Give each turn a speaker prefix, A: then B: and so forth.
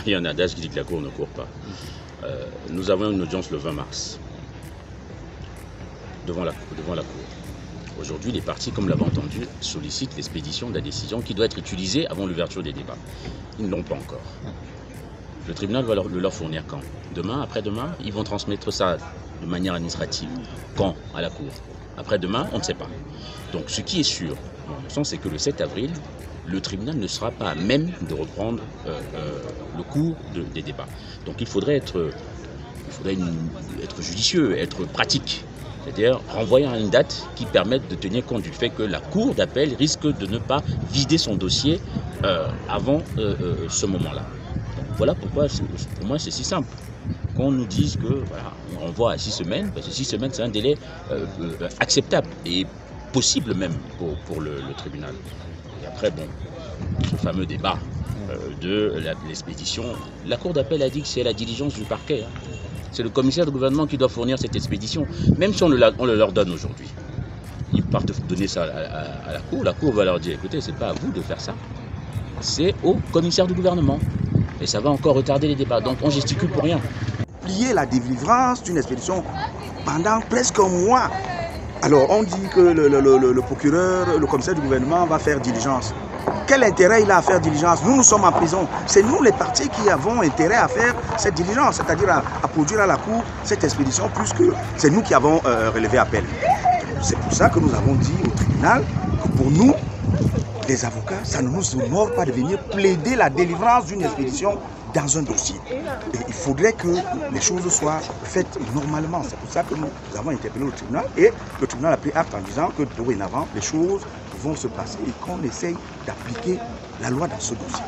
A: Il y a un adage qui dit que la cour ne court pas. Nous avons une audience le 20 mars devant la cour. Aujourd'hui, les partis, comme l'avons entendu, sollicitent l'expédition de la décision qui doit être utilisée avant l'ouverture des débats. Ils ne l'ont pas encore. Le tribunal va le leur fournir quand? Demain, après-demain? Ils vont transmettre ça de manière administrative. Quand? À la cour. Après-demain, on ne sait pas. Donc ce qui est sûr, mon sens, c'est que le 7 avril, le tribunal ne sera pas à même de reprendre le cours des débats. Donc il faudrait être judicieux, être pratique. C'est-à-dire renvoyer à une date qui permette de tenir compte du fait que la cour d'appel risque de ne pas vider son dossier avant ce moment-là. Donc voilà pourquoi, pour moi, c'est si simple. Qu'on nous dise que voilà, on renvoie à 6 semaines, parce que 6 semaines, c'est un délai acceptable et possible même pour le tribunal. Et après, bon, ce fameux débat de l'expédition, la cour d'appel a dit que c'est la diligence du parquet. C'est le commissaire de gouvernement qui doit fournir cette expédition, même si on le leur donne aujourd'hui. Ils partent donner ça à la cour va leur dire, écoutez, c'est pas à vous de faire ça, c'est au commissaire du gouvernement. Et ça va encore retarder les débats, donc on gesticule pour rien.
B: Plier la délivrance d'une expédition pendant presque un mois. Alors on dit que le procureur, le commissaire du gouvernement va faire diligence. Quel intérêt il a à faire diligence? Nous sommes en prison. C'est nous les partis qui avons intérêt à faire cette diligence, c'est-à-dire à produire à la cour cette expédition, puisque c'est nous qui avons relevé appel. C'est pour ça que nous avons dit au tribunal que pour nous, les avocats, ça ne nous honore pas de venir plaider la délivrance d'une expédition dans un dossier. Et il faudrait que les choses soient faites normalement. C'est pour ça que nous avons interpellé le tribunal et le tribunal a pris acte en disant que dorénavant, les choses vont se passer et qu'on essaye d'appliquer la loi dans ce dossier.